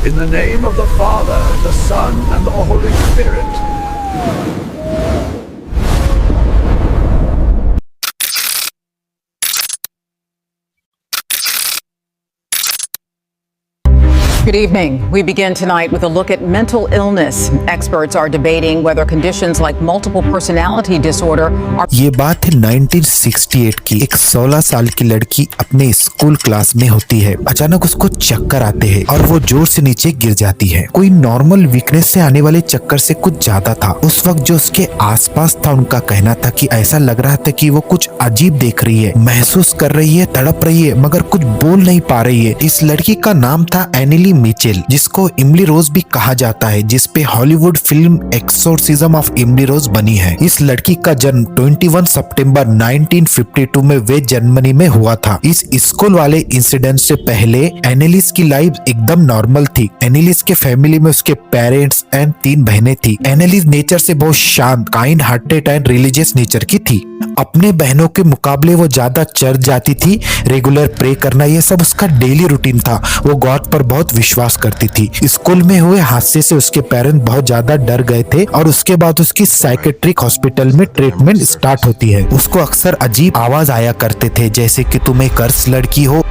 In the name of the Father, the Son, and the Holy Spirit. Good evening. We begin tonight with a look at mental illness. Experts are debating whether conditions like multiple personality disorder are... ये बात है 1968 की। एक 16 साल की लड़की अपने school class में होती है। अचानक उसको चक्कर आते हैं और वो जोर से नीचे गिर जाती है। कोई नॉर्मल वीकनेस से आने वाले चक्कर से कुछ ज्यादा था। उस वक्त जो उसके आसपास था उनका कहना था कि ऐसा लग रहा था कि वो कुछ अजीब देख रही है, महसूस कर रही है, तड़प रही है, मगर कुछ बोल नहीं पा रही है। इस लड़की का नाम था एनिली मिचेल, जिसको इमली रोज भी कहा जाता है, जिसपे हॉलीवुड फिल्म एक्सोर्सिज्म ऑफ इमली रोज बनी है। इस लड़की का जन्म 21 सितंबर 1952 में वेस्ट जर्मनी में हुआ था। इस स्कूल वाले इंसिडेंट से पहले एनिलिस की लाइफ एकदम नॉर्मल थी। एनिलिस के फैमिली में उसके पेरेंट्स एंड 3 बहनें थी। एनिलिस नेचर से बहुत शांत, kind hearted and religious nature की थी। अपने बहनों के मुकाबले वो ज्यादा चर्च जाती थी, रेगुलर प्रे करना ये सब उसका डेली रूटीन था। वो गॉड पर बहुत विश्वास करती थी। स्कूल में हुए हादसे से उसके पेरेंट्स बहुत ज्यादा डर गए थे और उसके बाद उसकी साइकेट्रिक हॉस्पिटल में ट्रीटमेंट स्टार्ट होती है। उसको अक्सर अजीब आवाज आया करते थे, जैसे कि तुम एक कर्स लड़की हो,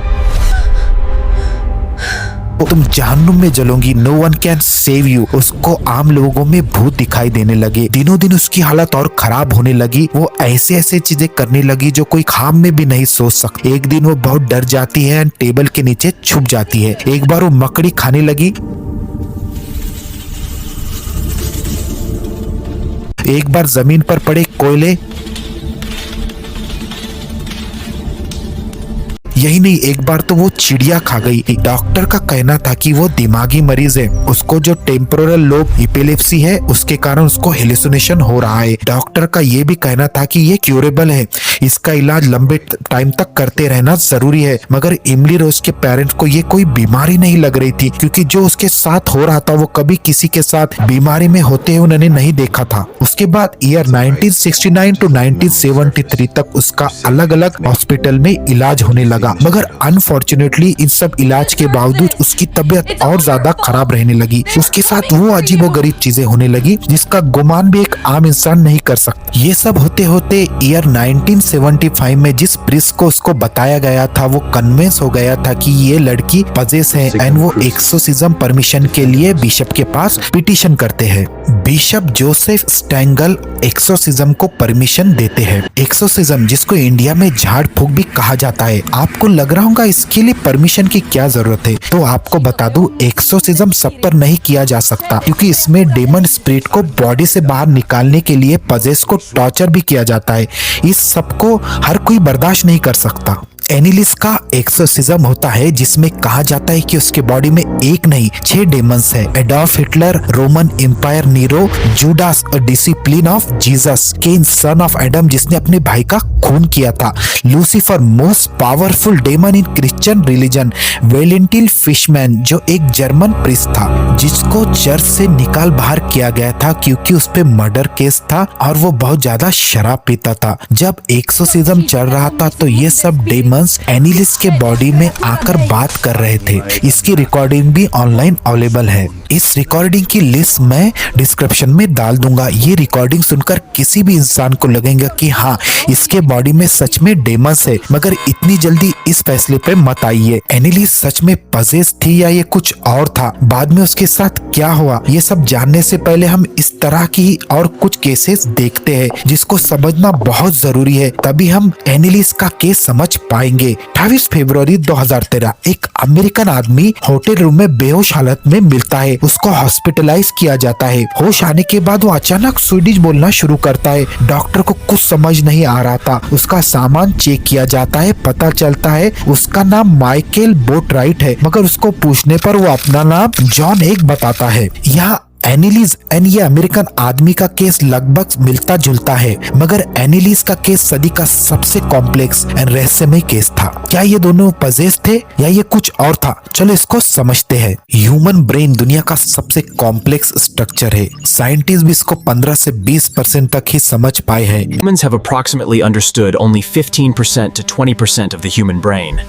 तुम जहन्नुम में जलोगी, no one can save you. उसको आम लोगों में भूत दिखाई देने लगे। दिनों दिन उसकी हालत और खराब होने लगी। वो ऐसे ऐसे चीजें करने लगी जो कोई ख्वाब में भी नहीं सोच सकती। एक दिन वो बहुत डर जाती है एंड टेबल के नीचे छुप जाती है। एक बार वो मकड़ी खाने लगी, एक बार जमीन पर पड़े कोयले, यही नहीं एक बार तो वो चिड़िया खा गई। डॉक्टर का कहना था कि वो दिमागी मरीज है। उसको जो टेम्पोरल लोब एपिलेप्सी है उसके कारण उसको हेलुसिनेशन हो रहा है। डॉक्टर का ये भी कहना था कि ये क्यूरेबल है, इसका इलाज लंबे टाइम तक करते रहना जरूरी है। मगर इमली रोज के पेरेंट्स को ये कोई बीमारी नहीं लग रही थी, क्योंकि जो उसके साथ हो रहा था वो कभी किसी के साथ बीमारी में होते हुए उन्होंने नहीं देखा था। उसके बाद ईयर 1969 टू 1973 तक उसका अलग अलग हॉस्पिटल में इलाज होने लगा। मगर अनफॉर्चुनेटली इन सब इलाज के बावजूद उसकी तबीयत और ज्यादा खराब रहने लगी। उसके साथ वो अजीबोगरीब चीजें होने लगी जिसका गुमान भी एक आम इंसान नहीं कर सकता। ये सब होते होते ईयर 1975 में जिस प्रीस्ट को उसको बताया गया था वो कन्विंस हो गया था कि ये लड़की पजेस है एंड वो एक्सोर्सिज्म परमिशन के लिए बिशप के पास पिटीशन करते हैं। बिशप जोसेफ स्टेंगल एक्सोर्सिज्म को परमिशन देते हैं। एक्सोर्सिज्म जिसको इंडिया में झाड़ फूक भी कहा जाता है। आपको लग रहा होगा इसके लिए परमिशन की क्या जरूरत है, तो आपको बता दूं एक्सोर्सिज्म सब पर नहीं किया जा सकता, क्योंकि इसमें डेमन स्पिरिट को बॉडी से बाहर निकालने के लिए पजेस को टॉर्चर भी किया जाता है। इस सब को हर कोई बर्दाश्त नहीं कर सकता। एनिलिस का एक्सोर्सिज्म होता है जिसमें कहा जाता है कि उसके बॉडी में एक नहीं 6 डेमंस है। Adolf Hitler, Roman Empire Nero, Judas discipline of Jesus, Cain son of Adam जिसने अपने भाई का खून किया था, Lucifer most powerful demon in Christian religion, Valentin Fishman जो एक जर्मन प्रीस्ट था जिसको चर्च से निकाल बाहर किया गया था क्योंकि उस पे मर्डर केस था और वो बहुत ज्यादा शराब पीता था। जब एक्सोर्सिज्म चल रहा था तो ये सब डेमन एनिलिस के बॉडी में आकर बात कर रहे थे। इसकी रिकॉर्डिंग भी ऑनलाइन अवेलेबल है। इस रिकॉर्डिंग की लिस्ट मैं डिस्क्रिप्शन में डाल दूंगा। ये रिकॉर्डिंग सुनकर किसी भी इंसान को लगेगा कि हाँ इसके बॉडी में सच में डेमंस है, मगर इतनी जल्दी इस फैसले पे मत आइए। एनिलिस सच में पजेस थी या ये कुछ और था, बाद में उसके साथ क्या हुआ, ये सब जानने से पहले हम इस तरह की और कुछ केसेस देखते हैं जिसको समझना बहुत जरूरी है, तभी हम एनिलिस का केस समझ पाएंगे। 28 फरवरी 2013 एक अमेरिकन आदमी होटल रूम में बेहोश हालत में मिलता है। उसको हॉस्पिटलाइज किया जाता है। होश आने के बाद वो अचानक स्वीडिश बोलना शुरू करता है। डॉक्टर को कुछ समझ नहीं आ रहा था। उसका सामान चेक किया जाता है, पता चलता है उसका नाम माइकल बोटराइट है, मगर उसको पूछने पर वो अपना नाम जॉन एक बताता है। यहाँ एनिलिस एंड ये अमेरिकन आदमी का केस लगभग मिलता जुलता है, मगर एनिलिस का केस सदी का सबसे कॉम्प्लेक्स एंड रहस्यमय केस था। क्या ये दोनों पजेस थे या ये कुछ और था? चलो इसको समझते हैं। ह्यूमन ब्रेन दुनिया का सबसे कॉम्प्लेक्स स्ट्रक्चर है। साइंटिस्ट भी इसको 15 से 20% तक ही समझ पाए हैं। Humans have approximately understood only 15% to 20% of the human brain.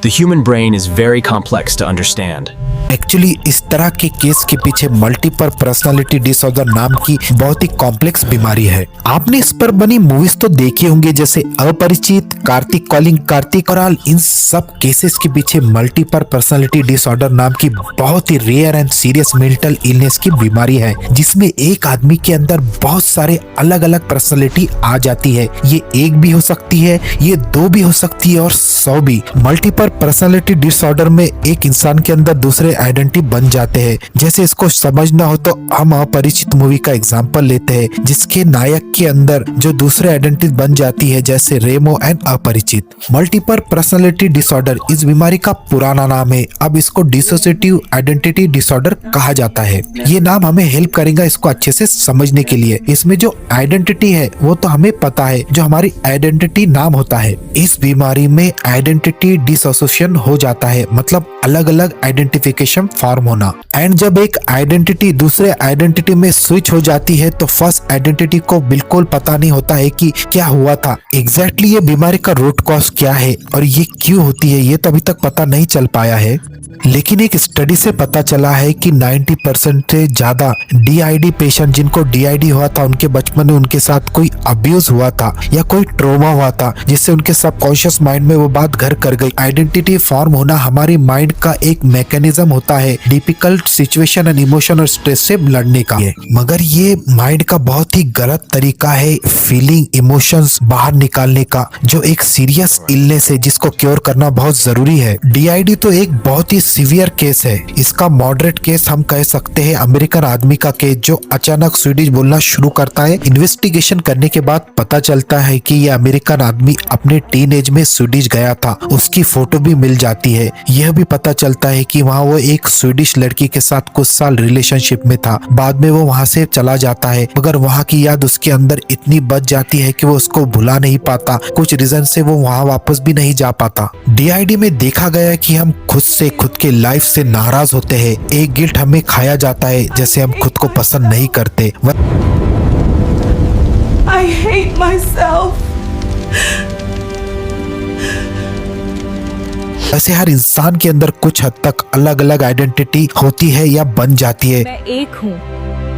The human brain is very complex to understand. Actually इस तरह के केस के पीछे मल्टीपल पर्सनालिटी डिसऑर्डर नाम की बहुत ही कॉम्प्लेक्स बीमारी है। आपने इस पर बनी मूवीज तो देखे होंगे जैसे अपरिचित, कार्तिक कॉलिंग कार्तिक और ऑल। इन सब केसेस के पीछे मल्टीपल पर्सनालिटी डिसऑर्डर नाम की बहुत ही rare and serious mental illness की बीमारी है, जिसमें एक आदमी के अंदर बहुत सारे अलग अलग पर्सनालिटी आ जाती है। ये एक भी हो सकती है, ये दो भी हो सकती है और 100 भी। मल्टीपल पर्सनालिटी डिसऑर्डर में एक इंसान के अंदर दूसरे आइडेंटिटी बन जाते हैं। जैसे इसको समझना हो तो हम अपरिचित मूवी का एग्जांपल लेते हैं, जिसके नायक के अंदर जो दूसरे आइडेंटिटी बन जाती है जैसे रेमो एंड अपरिचित। मल्टीपल पर्सनालिटी डिसऑर्डर इस बीमारी का पुराना नाम है, अब इसको डिसोसिएटिव आइडेंटिटी डिसऑर्डर कहा जाता है। ये नाम हमें हेल्प करेगा इसको अच्छे से समझने के लिए। इसमें जो आइडेंटिटी है वो तो हमें पता है, जो हमारी आइडेंटिटी नाम होता है। इस बीमारी में आइडेंटिटी डिसोसिएशन हो जाता है, मतलब अलग अलग आइडेंटिफिकेशन फॉर्म होना। एंड जब एक आइडेंटिटी दूसरे आइडेंटिटी में स्विच हो जाती है तो फर्स्ट आइडेंटिटी को बिल्कुल पता नहीं होता है कि क्या हुआ था, एग्जैक्टली ये बीमारी का रूट कॉज क्या है और ये क्यों होती है, ये तो अभी तक पता नहीं चल पाया है। लेकिन एक स्टडी से पता चला है कि 90% से ज्यादा DID पेशेंट जिनको DID हुआ था उनके बचपन में उनके साथ कोई अब्यूज हुआ था या कोई ट्रॉमा हुआ था, जिससे उनके सबकॉन्शियस माइंड में वो बात घर कर गई। आइडेंटिटी फॉर्म होना हमारी माइंड का एक मैकेनिज्म होता है डिफिकल्ट सिचुएशन एंड इमोशन और स्ट्रेस से लड़ने का। मगर ये माइंड का बहुत ही गलत तरीका है फीलिंग इमोशंस बाहर निकालने का, जो एक सीरियस इलनेस है जिसको क्योर करना बहुत जरूरी है। DID तो एक बहुत ही सीवियर केस है। इसका मॉडरेट केस हम कह सकते हैं अमेरिकन आदमी का केस जो अचानक स्वीडिश बोलना शुरू करता है। इन्वेस्टिगेशन करने के बाद पता चलता है कि ये अमेरिकन आदमी अपने टीन एज में स्वीडिश गया था, उसकी फोटो भी मिल जाती है। यह भी पता चलता है कि वहाँ वो एक स्वीडिश लड़की के साथ कुछ साल रिलेशनशिप में था, बाद में वो वहाँ से चला जाता है, मगर वहाँ की याद उसके अंदर इतनी बच जाती है कि वो उसको भुला नहीं पाता। कुछ रीजन से वो वहाँ वापस भी नहीं जा पाता। DID में देखा गया कि हम खुद से खुद के लाइफ से नाराज होते हैं। एक गिल्ट हमें खाया जाता है जैसे हम खुद को पसंद नहीं करते। I hate myself. वैसे हर इंसान के अंदर कुछ हद तक अलग अलग आइडेंटिटी होती है या बन जाती है। मैं एक हूँ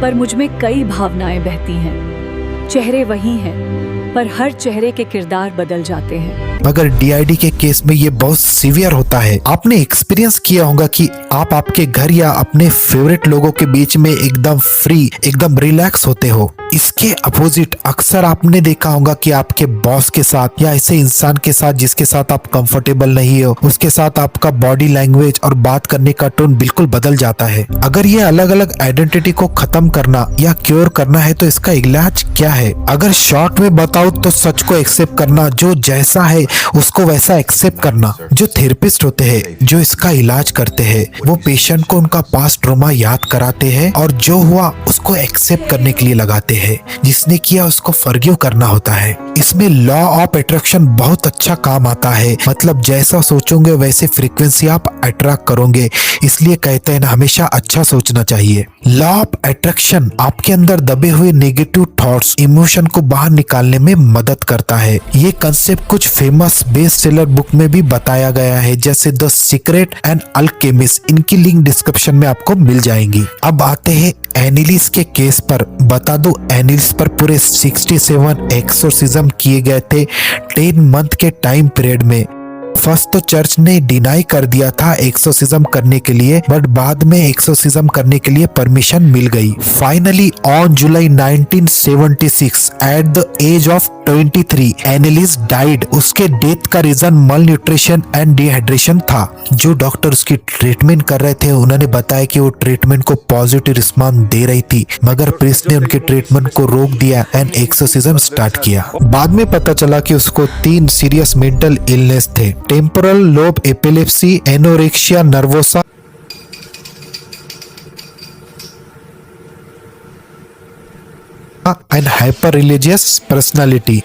पर मुझ में कई भावनाएं बहती हैं। चेहरे वही हैं पर हर चेहरे के किरदार बदल जाते हैं। मगर DID के केस में ये बहुत सीवियर होता है। आपने एक्सपीरियंस किया होगा कि आप आपके घर या अपने फेवरेट लोगों के बीच में एकदम फ्री, एकदम रिलैक्स होते हो। इसके अपोजिट अक्सर आपने देखा होगा कि आपके बॉस के साथ या ऐसे इंसान के साथ जिसके साथ आप कंफर्टेबल नहीं हो, उसके साथ आपका बॉडी लैंग्वेज और बात करने का टोन बिल्कुल बदल जाता है। अगर ये अलग अलग आइडेंटिटी को खत्म करना या क्योर करना है तो इसका इलाज क्या है? अगर शॉर्ट में बताओ तो सच को एक्सेप्ट करना, जो जैसा है उसको वैसा एक्सेप्ट करना। जो थेरेपिस्ट होते हैं जो इसका इलाज करते हैं वो पेशेंट को उनका पास्ट ट्रॉमा याद कराते हैं और जो हुआ उसको एक्सेप्ट करने के लिए लगाते हैं। जिसने किया उसको फॉरगिव करना होता है। इसमें लॉ ऑफ अट्रैक्शन बहुत अच्छा काम आता है, मतलब जैसा सोचोगे वैसे फ्रीक्वेंसी आप अट्रैक्ट करोगे। इसलिए कहते हैं ना, हमेशा अच्छा सोचना चाहिए। लॉ ऑफ अट्रैक्शन आपके अंदर दबे हुए नेगेटिव थॉट्स, इमोशन को बाहर निकालने में मदद करता है। ये कंसेप्ट कुछ फेमस बेस्ट सेलर बुक में भी बताया गया है, जैसे द सीक्रेट एंड अल्केमिस्ट। इनकी लिंक डिस्क्रिप्शन में आपको मिल जाएंगी। अब आते हैं एनिलिस के केस पर। बता दो, एनिलिस पर पूरे 67 एक्सोर्सिज्म किए गए थे 10 मंथ के टाइम पीरियड में। फर्स्ट तो चर्च ने डिनाई कर दिया था एक्सोर्सिज्म करने के लिए, बट बाद में एक्सोर्सिज्म करने के लिए परमिशन मिल गई। Finally on July 1976 at the age of 23 Anneliese died. उसके डेथ का reason malnutrition and dehydration था। जो डॉक्टर उसकी ट्रीटमेंट कर रहे थे उन्होंने बताया कि वो ट्रीटमेंट को पॉजिटिव रिस्पॉन्स दे रही थी, मगर प्रीस्ट ने उनके ट्रीटमेंट को रोक दिया एंड एक्सोर्सिज्म स्टार्ट किया। बाद में पता चला कि उसको 3 सीरियस मेंटल इलनेस थे, temporal lobe epilepsy, anorexia nervosa and hyper religious personality.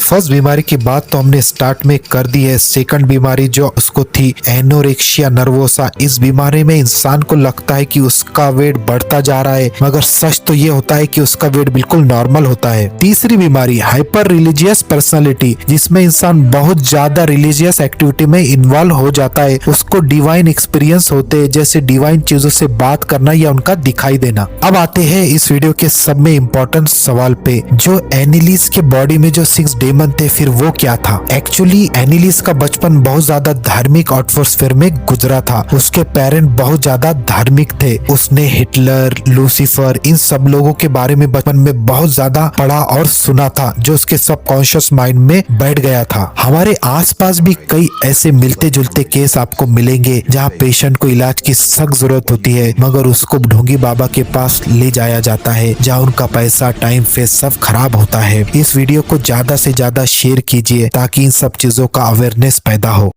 First बीमारी की बात तो हमने स्टार्ट में कर दी है। सेकंड बीमारी जो उसको थी एनोरेक्सिया नर्वोसा। इस बीमारी में इंसान को लगता है कि उसका वेट बढ़ता जा रहा है, मगर सच तो ये होता है कि उसका वेट बिल्कुल नॉर्मल होता है। तीसरी बीमारी हाइपर रिलीजियस पर्सनालिटी, जिसमें इंसान बहुत ज्यादा रिलीजियस एक्टिविटी में इन्वॉल्व हो जाता है। उसको डिवाइन एक्सपीरियंस होते हैं, जैसे डिवाइन चीजों से बात करना या उनका दिखाई देना। अब आते हैं इस वीडियो के सब में इम्पोर्टेंट सवाल पे, जो एनिलिस के बॉडी में जो 6 डेमन थे फिर वो क्या था। एक्चुअली एनिलिस का बचपन बहुत ज्यादा धार्मिक एटमॉस्फेयर में गुजरा था। उसके पेरेंट बहुत ज्यादा धार्मिक थे। उसने हिटलर, लूसीफर, इन सब लोगों के बारे में बचपन में बहुत ज्यादा पढ़ा और सुना था, जो उसके सबकॉन्शियस माइंड में बैठ गया था। हमारे आसपास भी कई ऐसे मिलते जुलते केस आपको मिलेंगे जहाँ पेशेंट को इलाज की सख्त जरूरत होती है, मगर उसको ढोंगी बाबा के पास ले जाया जाता है, जहाँ उनका पैसा, टाइम, फेस सब खराब होता है। इस वीडियो को ज्यादा से ज्यादा शेयर कीजिए ताकि इन सब चीजों का अवेयरनेस पैदा हो।